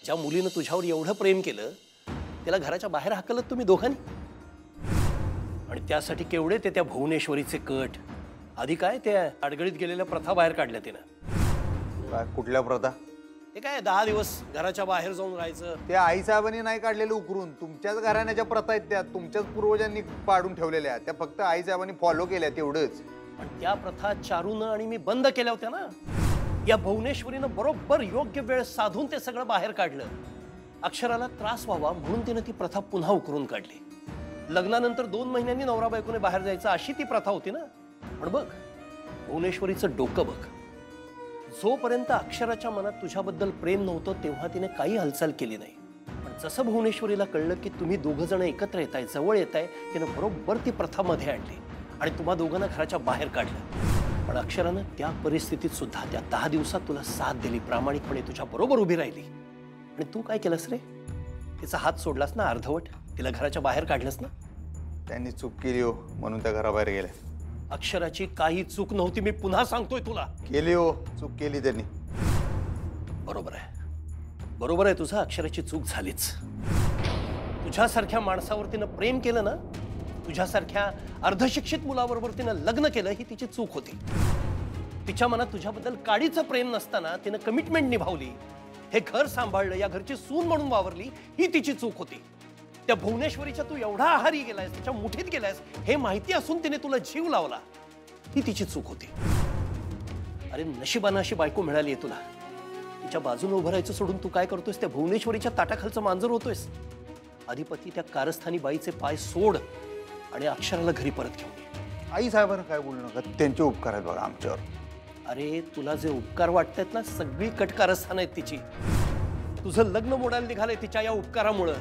ज्या मुलीनं तुझ्यावर एवढं प्रेम केलं त्याला घराच्या बाहेर हाकलत तुम्ही दोघांनी, आणि त्यासाठी केवढे ते त्या भुवनेश्वरीचे कट, आधी काय त्या अडगळीत गेलेल्या प्रथा बाहेर काढल्या तिनं. काय कुठल्या प्रथा? ते काय 10 दिवस घराच्या बाहेर जाऊन राहायचं. ते आईसाहेबांनी नाही काढलेलं उकरून, तुमच्याच घराण्याच्या प्रथा आहेत त्या, तुमच्याच पूर्वजांनी पाडून ठेवलेल्या, त्या फक्त आईसाहेबांनी फॉलो केल्या तेवढंच. पण त्या प्रथा चारूनं आणि मी बंद केल्या होत्या ना. या भुवनेश्वरीनं बरोबर योग्य वेळ साधून ते सगळं बाहेर काढलं. अक्षराला त्रास व्हावा म्हणून तिनं ती प्रथा पुन्हा उकरून काढली. लग्नानंतर 2 महिन्यांनी नवरा बायकोने बाहेर जायचं अशी ती प्रथा होती ना. पण बघ भुवनेश्वरीचं डोकं बघ. जोपर्यंत अक्षराच्या मनात तुझ्याबद्दल प्रेम नव्हतं तेव्हा तिने काही हालचाल केली नाही. पण जसं भुवनेश्वरीला कळलं की तुम्ही दोघं जण एकत्र येताय, जवळ येताय, तिनं बरोबर ती प्रथा मध्ये आणली आणि तुम्हा दोघांना घराच्या बाहेर काढलं. पण अक्षरानं त्या परिस्थितीत सुद्धा त्या 10 दिवसात तुला साथ दिली, प्रामाणिकपणे तुझ्या बरोबर उभी राहिली. आणि तू काय केलंस रे? तिचा हात सोडलास ना अर्धवट, तिला घराच्या बाहेर काढलंस ना. त्यांनी चूक केली हो म्हणून त्या घराबाहेर गेल्या. अक्षराची काही चूक नव्हती, मी पुन्हा सांगतोय तुला. केली हो, चूक केली त्यांनी. बरोबर आहे, बरोबर आहे तुझं. अक्षराची चूक झालीच. तुझ्यासारख्या माणसावर तिनं प्रेम केलं ना, तुझ्यासारख्या अर्धशिक्षित मुलाबरोबर तिनं लग्न केलं, ही तिची चूक होती. तिच्या मनात तुझ्याबद्दल काडीचं प्रेम नसताना तिनं कमिटमेंट निभावली, हे घर सांभाळलं, या घरची सून म्हणून वावरली, ही तिची चूक होती. त्या भुवनेश्वरीच्या तू एवढा आहारी गेलायस, तिच्या मुठीत गेलायस, हे माहिती असून तिने तुला जीव लावला, ही तिची चूक होती. अरे नशिबानं अशी बायको मिळाली आहे तुला. तिच्या बाजूने उभं राहायचं सोडून तू काय करतोयस? त्या भुवनेश्वरीच्या ताटाखालचं मांजर होतोयस. अधिपती, त्या कारस्थानी बाईचे पाय सोड आणि अक्षराला घरी परत घेऊन ये. आईसाहेबांना काय बोलू नका, त्यांचे उपकार आहेत बघा आमच्यावर. अरे तुला जे उपकार वाटतायत ना, सगळी कटकारस्थान आहेत तिची. तुझं लग्न मोडायला निघालंय तिच्या या उपकारामुळं.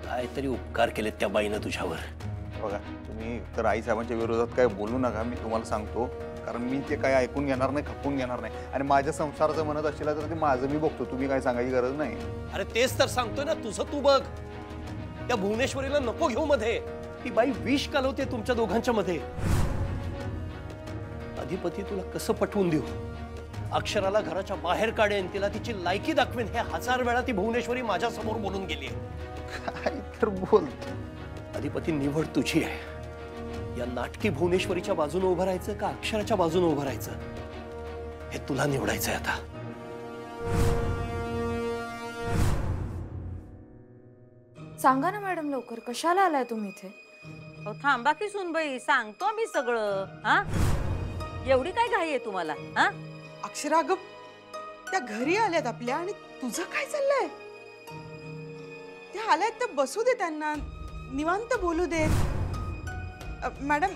काहीतरी उपकार केलेत त्या बाईनं तुझ्यावर. बघा तुम्ही तर आईसाहेबांच्या विरोधात काय बोलू नका, मी तुम्हाला सांगतो. कारण मी ते काय ऐकून घेणार नाही, खपून घेणार नाही. आणि माझ्या संसाराचं म्हणत असेल तर ते माझं मी बघतो, तुम्ही काय सांगायची गरज नाही. अरे तेच तर सांगतोय ना, तुझं तू बघ. त्या भुवनेश्वरीला नको घेऊ मध्ये. ती बाई विष कालवते तुमच्या दोघांच्या मध्ये. अधिपती, तुला कसं पटवून देऊ? अक्षराला घराच्या बाहेर काढेन, तिला तिची लायकी दाखवेन, हे 1000 वेळा ती भुवनेश्वरी माझ्या समोर बोलून गेली. काय तर बोलतो. अधिपती, निवड तुझी आहे. या नाटकी भुवनेश्वरीच्या बाजूने उभं राहायचं का अक्षराच्या बाजूने उभं राहायचं, हे तुला निवडायचंय आता. सांगा ना मॅडम लवकर, कशाला आलाय तुम्ही इथे? अहो थांबा की सुनबाई, सांगतो मी सगळं. हा एवढी काय घाई आहे तुम्हाला? हा अक्षरा ग, त्या घरी आल्यात आपल्या, आणि तुझं काय चाललंय? त्या आल्यात तर बसू दे, त्यांना निवांत बोलू दे. मॅडम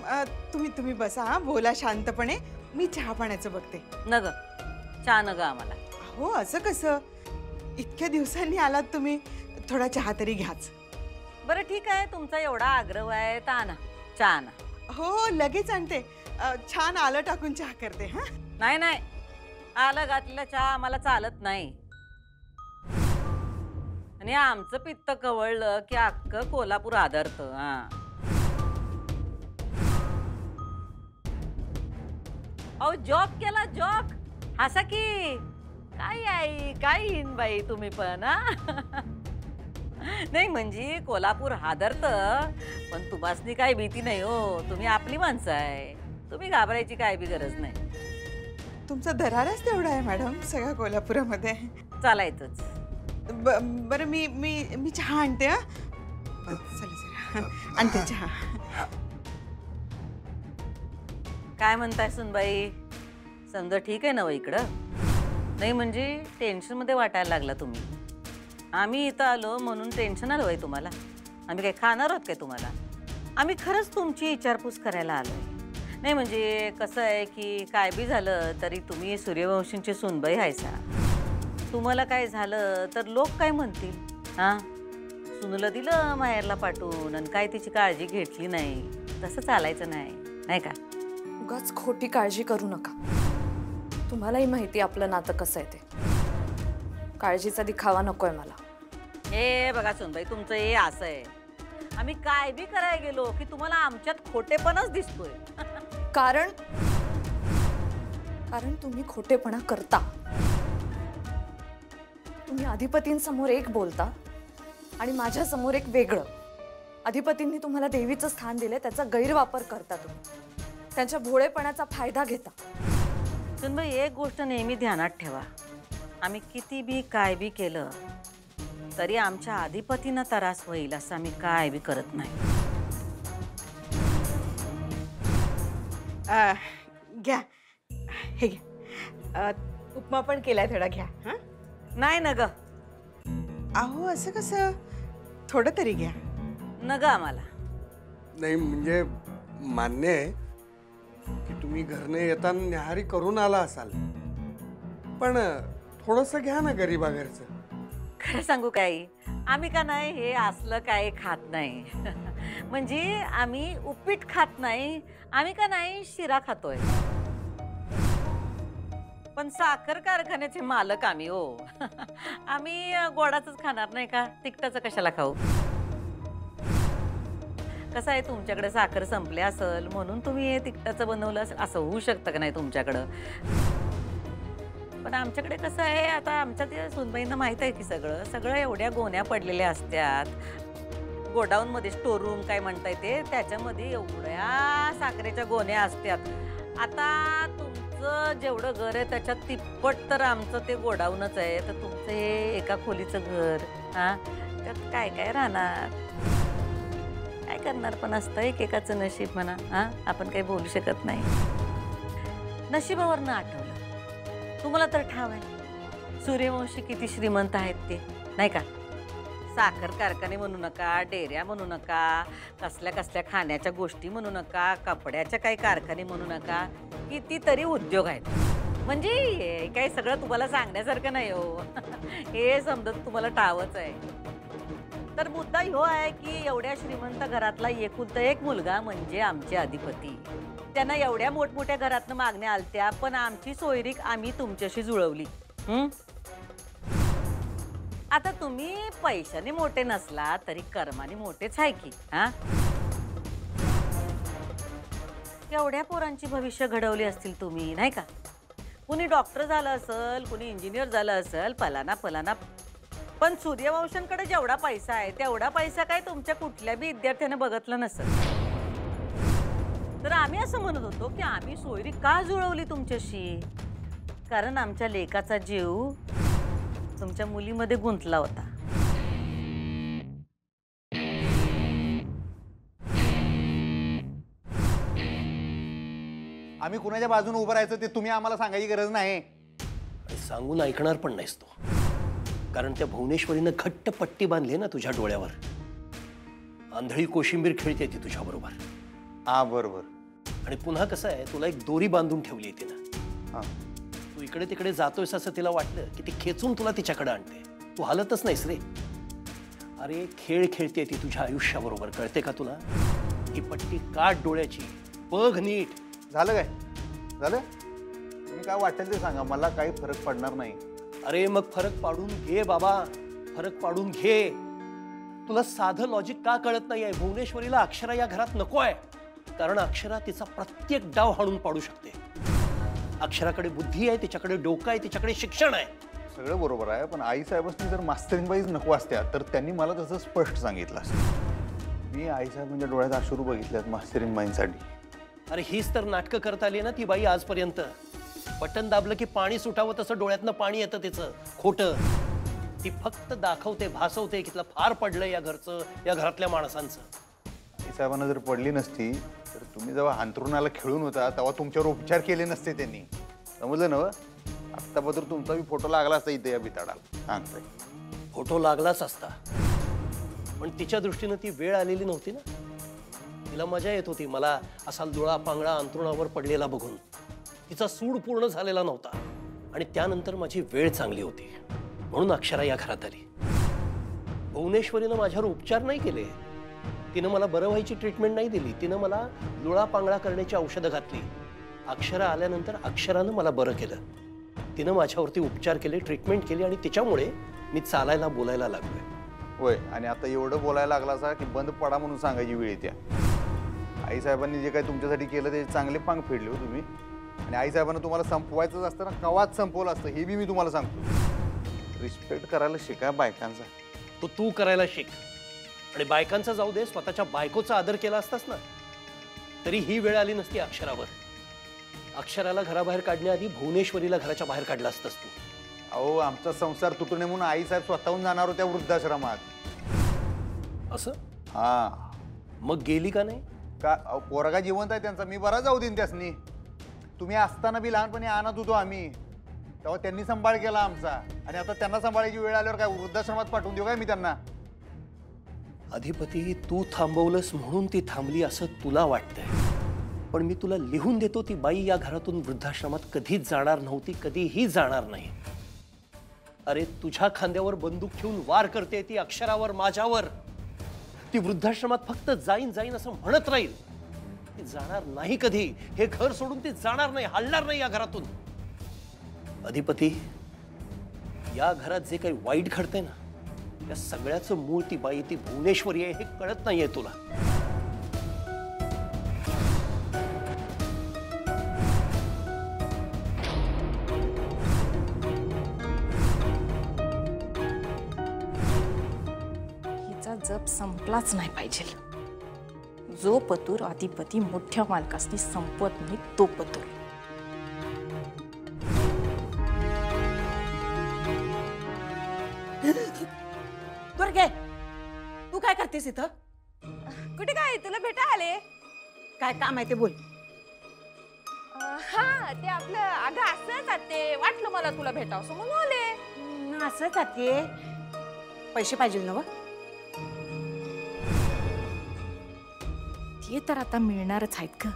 तुम्ही बसा, हा बोला शांतपणे. मी चहा पाण्याचं बघते. नग चहा नग आम्हाला. हो असं कसं, इतक्या दिवसांनी आलात तुम्ही, थोडा चहा तरी घ्याच. बरं ठीक आहे, तुमचा एवढा आग्रह आहे तर आणा चहा आणा. हो लगेच आणते. छान आलं टाकून चहा करते. हा नाही नाही, आलं घातलेला चहा आम्हाला चालत नाही. आणि आमचं पित्त कवळलं की अख्खं कोल्हापूर आदरतं. हा अहो जॉक केला, जॉक. हसा की. काय आई, काय हिन बाई तुम्ही पण. हा नाही म्हणजे कोल्हापूर हादरतं, पण तुम्हासनी काही भीती नाही हो. तुम्ही आपली माणसं आहे, तुम्ही घाबरायची काय बी गरज नाही. तुमचा दरारच तेवढा आहे मॅडम सगळ्या कोल्हापुरामध्ये. चालायचंच. बरं मी मी मी चहा आणते. हा चला चला आणते चहा. काय म्हणताय सुनबाई, समजा ठीक आहे ना इकडं? नाही म्हणजे टेन्शन मध्ये वाटायला लागला तुम्ही. आम्ही इथं आलो म्हणून टेन्शन आलं आहे तुम्हाला? आम्ही काय खाणार आहोत काय तुम्हाला? आम्ही खरंच तुमची विचारपूस करायला आलोय. नाही म्हणजे कसं आहे की काय बी झालं तरी तुम्ही सूर्यवंशींची सुनबाई हायसा. तुम्हाला काय झालं तर लोक काय म्हणतील? हां सुनलं दिलं माहेरला पाठवून आणि काय तिची काळजी घेतली नाही, तसं चालायचं नाही, नाही का? उगाच खोटी काळजी करू नका. तुम्हालाही माहिती आपलं नातं कसं आहे ते. काळजीचा दिखावा नकोय मला. हे बघा सुनबाई, तुमचं हे असं आहे, आम्ही काय बी करायला गेलो की तुम्हाला आमच्यात खोटेपणाच दिसतोय. कारण तुम्ही खोटेपणा करता. तुम्ही अधिपतींसमोर एक बोलता आणि माझ्यासमोर एक वेगळं. अधिपतींनी तुम्हाला देवीचं स्थान दिले, त्याचा गैरवापर करता तुम्ही, त्यांच्या भोळेपणाचा फायदा घेता. सुनबाई, एक गोष्ट नेहमी ध्यानात ठेवा, आम्ही किती बी काय बी केलं तरी आमच्या अधिपतींना त्रास होईल असं आम्ही काय बी करत नाही. घ्या, हे घ्या. उपमा पण केलाय, थोडा घ्या. हां, नाही न ग, अहो असं कसं, थोडं तरी घ्या. न ग आम्हाला. नाही म्हणजे मान्य आहे की तुम्ही घरने येताना न्याहारी करून आला असाल, पण थोडंसं घ्या ना गरीबा घरचं. खरं सांगू काय, आम्ही का नाही हे असलं काय खात नाही. म्हणजे आम्ही उपीट खात नाही, आम्ही का नाही शिरा खातोय. पण साखर कारखान्याचे मालक आम्ही हो. आम्ही गोडाचंच खाणार नाही का, तिखटाचं कशाला खाऊ. कसं आहे, तुमच्याकडे साखर संपले असेल म्हणून तुम्ही हे तिखटाचं बनवलं असेल, असं होऊ शकतं का नाही तुमच्याकडं. पण आमच्याकडे कसं आहे, आता आमच्या त्या सुनबाईंना माहीत आहे की सगळं सगळं एवढ्या गोण्या पडलेल्या असतात. गोडाऊनमध्ये स्टोर रूम काय म्हणताय ते, त्याच्यामध्ये एवढ्या साखरेच्या गोण्या असतात. आता तुमचं जेवढं घर आहे त्याच्यात तिप्पट तर आमचं ते गोडाऊनच आहे. तर तुमचं हे एका खोलीचं घर, हां, त्यात काय काय राहणार, काय करणार. पण असतं एकेकाचं नशीब म्हणा. हां, आपण काही बोलू शकत नाही. नशिबावरनं आठवलं, तुम्हाला तर ठाव आहे सूर्यवंशी किती श्रीमंत आहेत ते, नाही का. साखर कारखाने म्हणू नका, डेऱ्या म्हणू नका, कसल्या कसल्या खाण्याच्या गोष्टी म्हणू नका, कपड्याच्या काही कारखाने म्हणू नका, कितीतरी उद्योग आहेत. म्हणजे हे काही सगळं तुम्हाला सांगण्यासारखं नाही हो. हे समजत तुम्हाला ठावच आहे. तर मुद्दा ह्यो आहे की एवढ्या श्रीमंत घरातला एकुलता एक मुलगा म्हणजे आमचे अधिपती. त्यांना एवढ्या मोठमोठ्या घरातनं मागण्या आलत्या, पण आमची सोयरीक आम्ही तुमच्याशी जुळवली. आता तुम्ही पैशाने मोठे नसला तरी कर्माने मोठेच आहे की. हा, एवढ्या पोरांची भविष्य घडवली असतील तुम्ही, नाही का. कुणी डॉक्टर झालं असेल, कुणी इंजिनियर झालं असेल, फलाना फलाना. पण सूर्यवंशांकडे जेवढा पैसा आहे तेवढा पैसा काय तुमच्या कुठल्या बी विद्यार्थ्याने बघितलं नसेल. तर आम्ही असं म्हणत होतो की आम्ही सोयरी का जुळवली तुमच्याशी, कारण आमच्या लेकाचा जीव तुमच्या मुलीमध्ये गुंतला होता. आम्ही कुणाच्या बाजूने उभं राहायचं ते तुम्ही आम्हाला सांगायची गरज नाही. सांगून ऐकणार पण नाहीस तू, कारण त्या भुवनेश्वरीनं घट्ट पट्टी बांधली ना तुझ्या डोळ्यावर. आंधळी कोशिंबीर खेळते ती तुझ्या बरोबर. हा बरोबर. आणि पुन्हा कसं आहे, तुला एक दोरी बांधून ठेवली आहे तिनं. तू इकडे तिकडे जातोयस असं तिला वाटलं की ती खेचून तुला तिच्याकडे आणते. तू हालतच नाहीस रे. अरे खेळ खेळते ती तुझ्या आयुष्याबरोबर, कळते का तुला. ही पट्टी काढ डोळ्याची, बघ नीट. झालं काय झालं, तुम्ही काय वाटेल ते सांगा, मला काही फरक पडणार नाही. अरे मग फरक पाडून घे बाबा, फरक पाडून घे. तुला साधं लॉजिक का कळत नाहीये. भुवनेश्वरीला अक्षरा या घरात नको आहे, कारण अक्षरा तिचा प्रत्येक डाव हाणून पाडू शकते. अक्षराकडे बुद्धी आहे, तिच्याकडे डोकं आहे, तिच्याकडे शिक्षण आहे. सगळं बरोबर आहे, पण आईसाहेबांनी जर मास्तरीनबाईच नको असत्या तर त्यांनी मला तसं स्पष्ट सांगितलं असतं. मी आईसाहेबांच्या डोळ्यात अश्रू बघितल्यात मास्तरीनबाईंसाठी. अरे हीच तर नाटकं करता आली ना ती बाई आजपर्यंत. बटन दाबलं की पाणी सुटावं तसं डोळ्यातनं पाणी येतं तिचं. खोटं. ती फक्त दाखवते, भासवते की तिला फार पडलं या घरचं, या घरातल्या माणसांचं. आईसाहेबांना जर पडली नसती तर तुम्ही जेव्हा अंथरुणाला खेळून होता तेव्हा तुमच्यावर उपचार केले नसते त्यांनी. समजलं ना. आत्ताबद्दल तुमचा बी फोटो लागला असता इथे या बिताडाला. सांगताय फोटो लागलाच असता, पण तिच्या दृष्टीनं ती वेळ आलेली नव्हती ना. तिला मजा येत होती मला असा दुळा पांगळा अंथरुणावर पडलेला बघून. तिचा सूड पूर्ण झालेला नव्हता आणि त्यानंतर माझी वेळ चांगली होती म्हणून अक्षरा या घरात आली. भुवनेश्वरीनं माझ्यावर उपचार नाही केले. तिनं मला बरं व्हायची ट्रीटमेंट नाही दिली. तिनं मला दुळा पांगळा करण्याची औषधं घातली. अक्षरा आल्यानंतर अक्षरानं मला बरं केलं. तिनं माझ्यावरती उपचार केले, ट्रीटमेंट केली आणि तिच्यामुळे मी चालायला बोलायला लागलोय. होय, आणि आता एवढं बोलायला लागला असा की बंद पडा म्हणून सांगायची वेळ येत्या. आईसाहेबांनी जे काही तुमच्यासाठी केलं ते चांगले पांग फेडले हो तुम्ही. आणि आईसाहेबांना तुम्हाला संपवायचंच असतं ना, कवाच संपवलं असतं हे बी मी तुम्हाला सांगतो. रिस्पेक्ट करायला शिका बायकांचा. तो तू करायला शिक. आणि बायकांचा जाऊ दे, स्वतःच्या बायकोचा आदर केला असतास ना तरी ही वेळ आली नसती अक्षरावर. अक्षराला घराबाहेर काढण्याआधी भुवनेश्वरीला घराच्या बाहेर काढला असतास तू. अहो आमचा संसार तुटू नये म्हणून आई साहेब स्वतःहून जाणार होत्या वृद्धाश्रमात. असं हा मग गेली का नाही? का अहो, पोरगा जिवंत आहे त्यांचा, मी बरा जाऊ देईन त्यासनी. तुम्ही असताना बी लहानपणी आणत होतो आम्ही, तेव्हा त्यांनी सांभाळ केला आमचा. आणि आता त्यांना सांभाळायची वेळ आल्यावर काय वृद्धाश्रमात पाठवून देऊ काय मी त्यांना? अधिपती, तू थांबवलंस म्हणून ती थांबली असं तुला वाटतंय, पण मी तुला लिहून देतो ती बाई या घरातून वृद्धाश्रमात कधीच जाणार नव्हती, कधीही जाणार नाही. अरे तुझ्या खांद्यावर बंदूक ठेवून वार करते ती अक्षरावर, माझ्यावर. ती वृद्धाश्रमात फक्त जाईन जाईन असं म्हणत राहील. ती जाणार नाही कधी. हे घर सोडून ती जाणार नाही, हलणार नाही या घरातून. अधिपती, या घरात जे काही वाईट घडतंय ना त्या सगळ्याचं मूळ ती बाई, ती भुवनेश्वरी आहे, हे कळत नाहीये तुला. हिचा जप संपलाच नाही पाहिजे. जो पतूर अधिपती मोठ्या मालकासनी संपवत नाही तो पतूर. दुर्गे, तू काय करतेस इथं? कुठे काय तुला भेटा आले? काय काम आहे ते बोल. हा ते आपलं अगं असंच ते वाटलं मला तुला भेटावं म्हणून आले. असंच आहे. पैसे पाहिजे ना? ते तर आता मिळणारच आहेत का.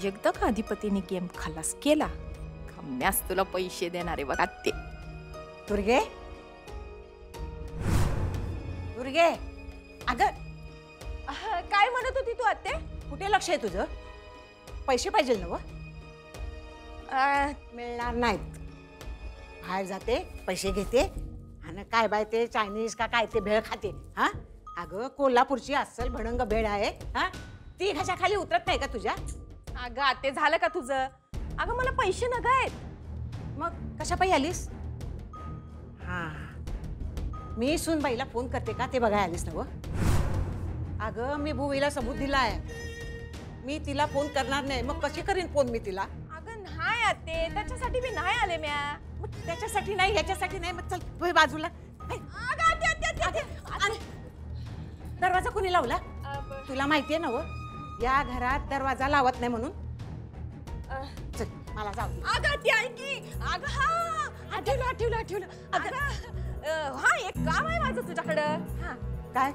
एकदा का अधिपतीने गेम खलास केला का म्याच तुला पैसे देणारे बघा ते. दुर्गे, दुर्गे, अगं काय म्हणत होती तू आत्ते? कुठे लक्ष आहे तुझं? पैसे पाहिजे ना? मिळणार नाहीत. बाहेर जाते, पैसे घेते आणि काय बाय ते चायनीज का काय ते भेळ खाते. हा अगं कोल्हापूरची अस्सल भडंग भेळ आहे. हा ती घाच्या खाली उतरत नाही का तुझ्या? अगं आत्ते झालं का तुझं? अगं मला पैसे नगायत. मग कशा पायी आलीस? हा मी सुनबाईला फोन करते का ते बघायला आलीस ना? अगं मी भुवीला सबूत दिलाय. मी तिला फोन करणार नाही, मग कशी करीन फोन मी तिला? अगं नाही आत्ते, त्याच्यासाठी मी नाही आले म्या. मग त्याच्यासाठी नाही, ह्याच्यासाठी नाही. मग चल वय बाजूला. अगं आत्ते आत्ते आत्ते आणि दरवाजा कोणी लावला? तुला माहितीये ना या घरात दरवाजा लावत नाही म्हणून. चल मला जाऊ दे. अगं आत्ते ऐकी. अगं हा आठवलं. अगं हा एक काम आहे माझं तुझ्याकडं. हा काय?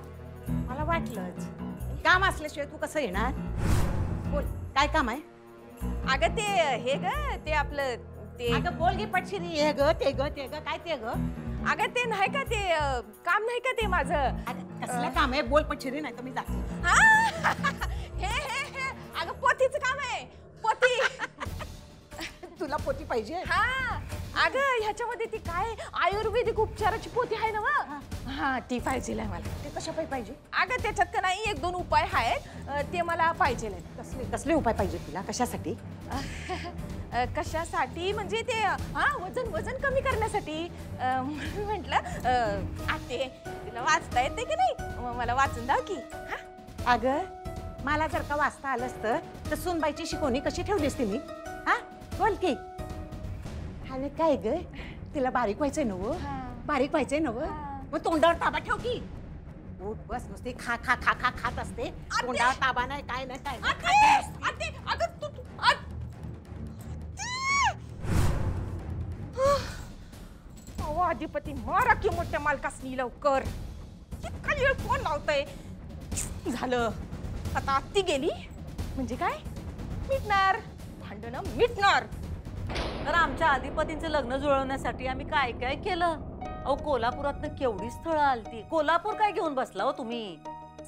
मला वाटलंच. काम असल्याशिवाय तू कसं येणार? बोल काय काम आहे? अगं ते हे ग ते आपलं ते अगं बोल गे पटशिरी. हे ग ते ग ते ग काय ते ग? अगं ते नाही का ते काम नाही का ते माझं. अगं कसलं काम आहे? बोल पटशिरी, नाही तर मी जाते. हा हे अगं पोथीचं काम आहे. पोथी. तुला पोती पाहिजे? हा अगं ह्याच्यामध्ये ती काय आयुर्वेदिक उपचाराची पोथी आहे ना व? हा ती पाहिजे मला. ते कशा पाहिजे? अगं त्याच्यात का नाही 1-2 उपाय आहेत ते मला पाहिजे. कसले कसले उपाय पाहिजे तुला? कशासाठी? कशासाठी म्हणजे ते हा वजन कमी करण्यासाठी. म्हटलं आते तिला वाचता येते की नाही, मला वाचून दाव की. अगं मला जर का वाचता आलं असतं तर सुनबाईची शिकवणी कशी ठेवलीस तुम्ही? हा बोल की. आणि काय ग तिला बारीक व्हायचंय नव? बारीक व्हायचंय नव? मग तोंडावर ताबा ठेव की. उठ बस नुसती खा खा खा खा खात असते. तोंडावर ताबा नाही, काय नाही, काय नाही. अधिपती मारा की मोठ्या मालकासनी लवकर. इतका वेळ फोन लावतय. झालं आता आत्ती गेली म्हणजे काय मिटणार, भांडणं मिटणार. तर आमच्या अधिपतींचं लग्न जुळवण्यासाठी आम्ही काय काय केलं. अहो कोल्हापुरातनं केवढी स्थळं आलती. कोल्हापूर काय घेऊन बसला हो तुम्ही?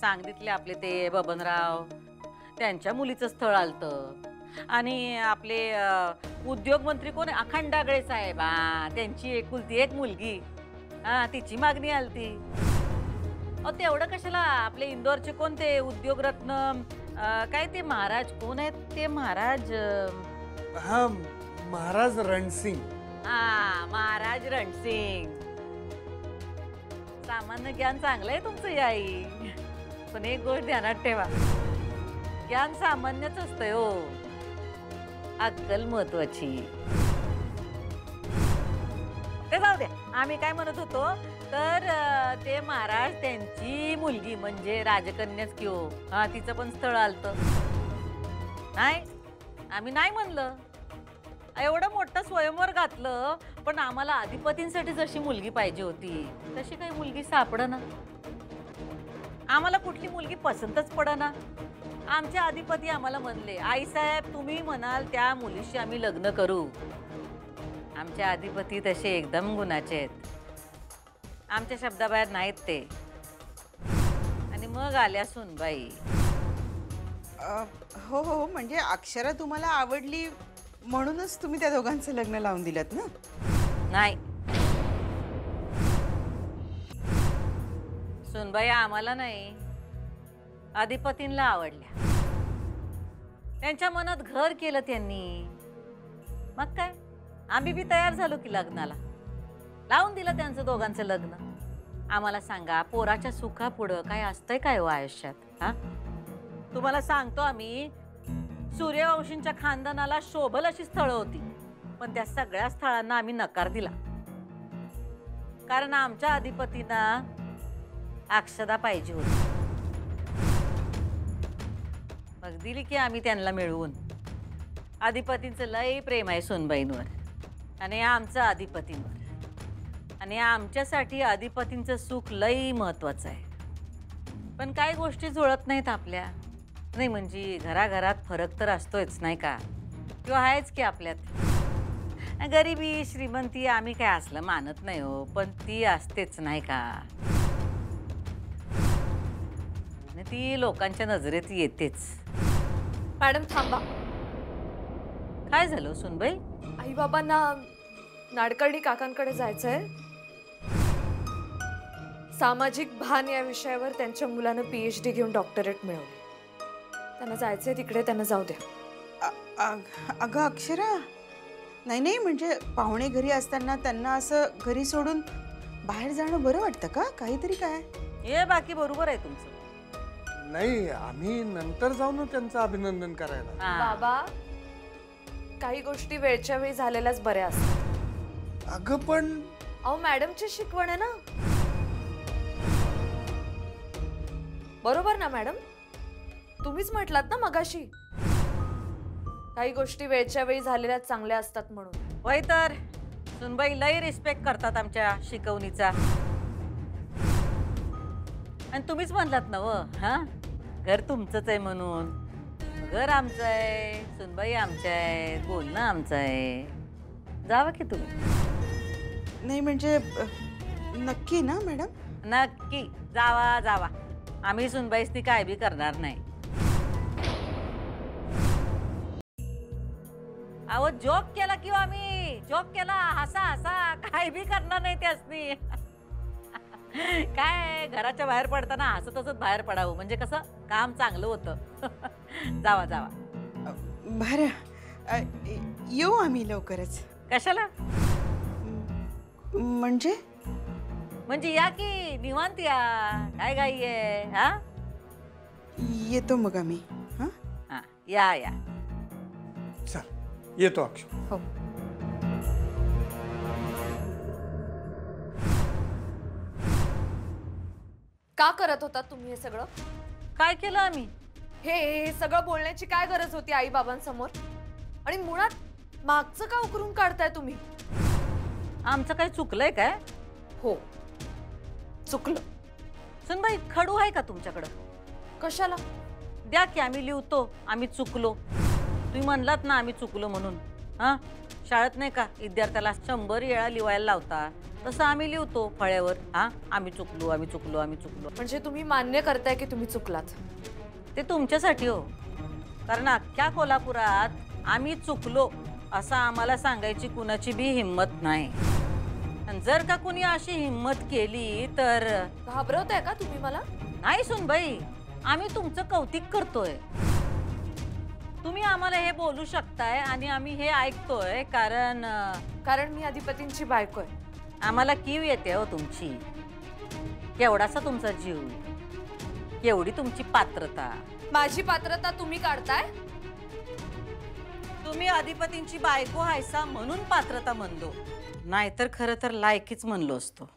सांगलीतले आपले ते बबनराव त्यांच्या मुलीचं स्थळ आलतं. आणि आपले उद्योग मंत्री कोण अखंडागळे साहेब, त्यांची एकुलती एक मुलगी, तिची मागणी आलती. अहो तेवढं कशाला आपले इंदोरचे कोणते उद्योगरत्न काय ते महाराज कोण आहेत ते महाराज? हा महाराज रणसिंग. हा महाराज रणसिंग सामान्य ज्ञान चांगलं आहे तुमचं ही आई, पण एक गोष्ट ध्यानात ठेवा, ज्ञान सामान्यच असतंय हो, अक्कल महत्वाची. ते जाऊ द्या, आम्ही काय म्हणत होतो तर ते महाराज त्यांची मुलगी म्हणजे राजकन्याच की हो, हा तिचं पण स्थळ आलतं. नाही आम्ही नाही म्हणलं, एवढं मोठं स्वयंवर घातलं, पण आम्हाला अधिपतींसाठी जशी मुलगी पाहिजे होती तशी काही मुलगी सापडना. आम्हाला कुठली मुलगी पसंतच पडना. आमचे अधिपती आम्हाला म्हणले, आई साहेब तुम्ही म्हणाल त्या मुलीशी आम्ही लग्न करू. आमचे अधिपती तसे एकदम गुणाचे आहेत, आमच्या शब्दाबाहेर नाहीत ते. आणि मग आल्या सुनबाई. हो हो, म्हणजे अक्षरा तुम्हाला आवडली म्हणूनच तुम्ही त्या दोघांचं लग्न लावून दिलत ना? नाही सुनबाई, आम्हाला नाही, अधिपतींना आवडल्या. त्यांच्या मनात घर केलं त्यांनी. मग काय, आम्ही बी तयार झालो की लग्नाला. लावून दिलं त्यांचं दोघांचं लग्न. आम्हाला सांगा, पोराच्या सुखापुढं काय असतंय काय हो आयुष्यात? हा, तुम्हाला सांगतो आम्ही, सूर्यवंशींच्या खानदानाला शोभल अशी स्थळं होती, पण त्या सगळ्या स्थळांना आम्ही नकार दिला. कारण आमच्या अधिपतींना अक्षदा पाहिजे होती. मग दिली की आम्ही त्यांना मिळवून. अधिपतींचं लय प्रेम आहे सुनबाईंवर आणि आमचं अधिपतींवर, आणि आमच्यासाठी अधिपतींचं सुख लय महत्वाचं आहे. पण काही गोष्टी जुळत नाहीत आपल्या. नाही म्हणजे घराघरात फरक तर असतोच नाही का, किंवा आहेच की आपल्यात. गरिबी श्रीमंती आम्ही काय असलं मानत नाही हो, पण ती असतेच नाही का. आणि ती लोकांच्या नजरेत येतेच. मॅडम थांबा. काय झालं सुनबाई? आई बाबांना नाडकर्णी काकांकडे जायचंय. सामाजिक भान या विषयावर त्यांच्या मुलानं PhD घेऊन डॉक्टरेट मिळवली. त्यांना जायचंय तिकडे, त्यांना जाऊ द्या. अगं अक्षरा, नाही नाही, म्हणजे पाहुणे घरी असताना त्यांना असं घरी सोडून बाहेर जाणं बरं वाटतं का? काहीतरी काय हे बाकी बरोबर आहे तुमचं. नाही, आम्ही नंतर जाऊ ना त्यांचं अभिनंदन करायला. हा. बाबा, काही गोष्टी वेळच्या वेळी झालेल्याच बऱ्या असतात. अगं पण अहो मॅडमची शिकवण आहे ना. बरोबर ना मॅडम? तुम्हीच म्हटलात ना मगाशी, काही गोष्टी वेळच्या वेळी झालेल्या चांगल्या असतात म्हणून. होय तर सुनबाई लई रिस्पेक्ट करतात आमच्या शिकवणीचा. आणि तुम्हीच म्हणलात ना व, हा, घर तुमचंच आहे म्हणून. घर आमचं आहे, सुनबाई आमच्या आहे, बोलणं आमचं आहे. जावा की तुम्ही. नाही म्हणजे नक्की ना मॅडम? नक्की जावा जावा. आम्ही सुनबाईसनी काय बी करणार नाही. अहो जोक केला किंवा आम्ही जोक केला, हसा हसा, काय बी करणार नाही त्यासनी. काय घराच्या बाहेर पडताना हसत हसत बाहेर पडावं, म्हणजे कसं काम चांगलं होतं. जावा जावा. बरं, येऊ आम्ही लवकरच. कशाला? म्हणजे म्हणजे या की निवांत या, काय घाई आहे? हा, येतो मग आम्ही. हा, हा, या या. चल येतो अक्षर. हो. का करत होता तुम्ही हे सगळं? काय केलं आम्ही? हे सगळं बोलण्याची काय गरज होती आई बाबांसमोर? आणि मुळात मागचं का उकरून काढताय तुम्ही? आमचं काही चुकलंय काय? हो, चुकलं. सुनबाई खडू आहे का तुमच्याकडं? कशाला? द्या की, आम्ही लिहतो आम्ही चुकलो. तुम्ही म्हणलात ना आम्ही चुकलो म्हणून. हा, शाळेत नाही का विद्यार्थ्याला 100 वेळा लिहायला लावता, तसं आम्ही लिहतो फळ्यावर. हा, आम्ही चुकलो आम्ही चुकलो आम्ही चुकलो. म्हणजे तुम्ही मान्य करताय की तुम्ही चुकलात? ते तुमच्यासाठी हो, कारण अख्ख्या कोल्हापुरात आम्ही चुकलो असं आम्हाला सांगायची कुणाची बी हिम्मत नाही. आणि जर का कुणी अशी हिम्मत केली तर घाबरवताय का तुम्ही मला? नाही सुनबाई, आम्ही तुमचं कौतिक करतोय. तुम्ही आम्हाला हे बोलू शकताय आणि आम्ही हे ऐकतोय कारण मी अधिपतींची बायको आहे. आम्हाला कीव येते हो तुमची. केवढासा तुमचा जीव, केवढी तुमची पात्रता. माझी पात्रता तुम्ही काढताय? तुम्ही अधिपतींची बायको हायसा म्हणून पात्रता म्हणलो, नाहीतर खरं तर लायकीच म्हणलो असतो.